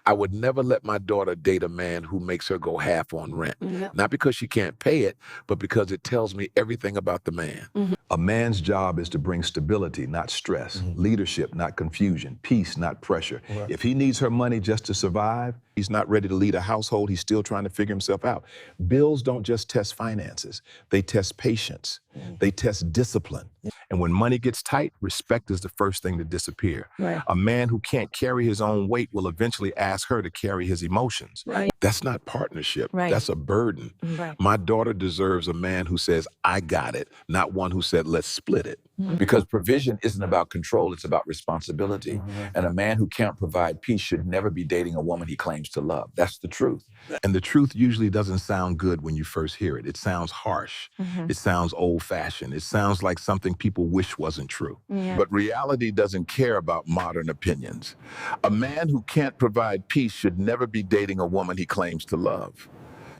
I would never let my daughter date a man who makes her go half on rent. Not because she can't pay it, but because it tells me everything about the man. A man's job is to bring stability, not stress, leadership, not confusion, peace, not pressure. Right. If he needs her money just to survive, he's not ready to lead a household. He's still trying to figure himself out. Bills don't just test finances. They test patience. They test discipline. And when money gets tight, respect is the first thing to disappear. Right. A man who can't carry his own weight will eventually ask her to carry his emotions. Right. That's not partnership. Right. That's a burden. Right. My daughter deserves a man who says, I got it, not one who said, let's split it. Because provision isn't about control, it's about responsibility. And a man who can't provide peace should never be dating a woman he claims to love. That's the truth. And the truth usually doesn't sound good when you first hear it. It sounds harsh. It sounds old-fashioned. It sounds like something people wish wasn't true. Yeah. But reality doesn't care about modern opinions. A man who can't provide peace should never be dating a woman he claims to love.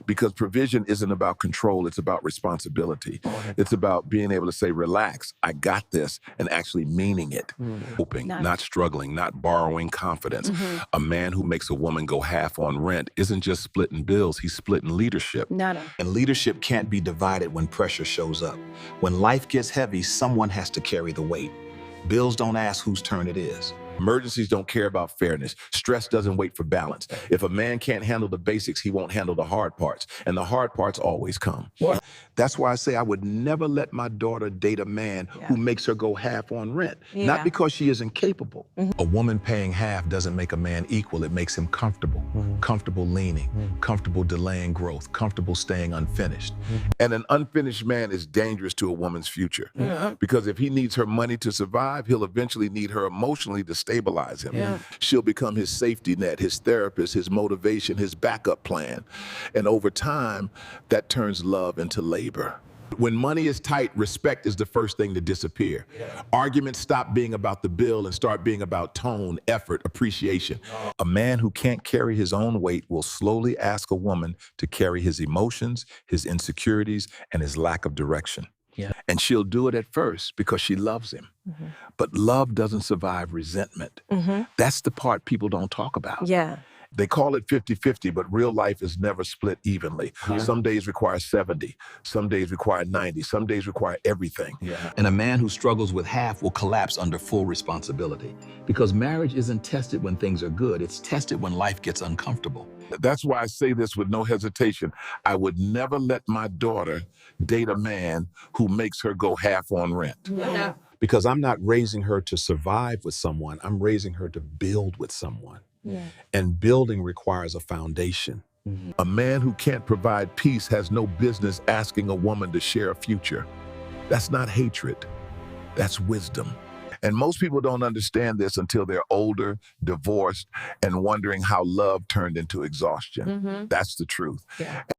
Because provision isn't about control, it's about responsibility. It's about being able to say, relax, I got this, and actually meaning it. Hoping, Nice. not struggling, not borrowing confidence. A man who makes a woman go half on rent isn't just splitting bills, he's splitting leadership. Nada. And leadership can't be divided when pressure shows up. When life gets heavy, someone has to carry the weight. Bills don't ask whose turn it is. Emergencies don't care about fairness. Stress doesn't wait for balance. If a man can't handle the basics, he won't handle the hard parts. And the hard parts always come. What? That's why I say I would never let my daughter date a man who makes her go half on rent. Yeah. Not because she isn't capable. A woman paying half doesn't make a man equal. It makes him comfortable. Comfortable leaning. Comfortable delaying growth. Comfortable staying unfinished. And an unfinished man is dangerous to a woman's future. Because if he needs her money to survive, he'll eventually need her emotionally to stabilize him. Yeah. She'll become his safety net, his therapist, his motivation, his backup plan. And over time, that turns love into labor. When money is tight, respect is the first thing to disappear. Arguments stop being about the bill and start being about tone, effort, appreciation. A man who can't carry his own weight will slowly ask a woman to carry his emotions, his insecurities, and his lack of direction. Yeah. And she'll do it at first because she loves him. But love doesn't survive resentment. That's the part people don't talk about. Yeah. They call it 50-50, but real life is never split evenly. Some days require 70, some days require 90, some days require everything. And a man who struggles with half will collapse under full responsibility. Because marriage isn't tested when things are good, it's tested when life gets uncomfortable. That's why I say this with no hesitation. I would never let my daughter date a man who makes her go half on rent. Because I'm not raising her to survive with someone, I'm raising her to build with someone. And building requires a foundation. A man who can't provide peace has no business asking a woman to share a future. That's not hatred, that's wisdom. And most people don't understand this until they're older, divorced, and wondering how love turned into exhaustion. That's the truth. Yeah.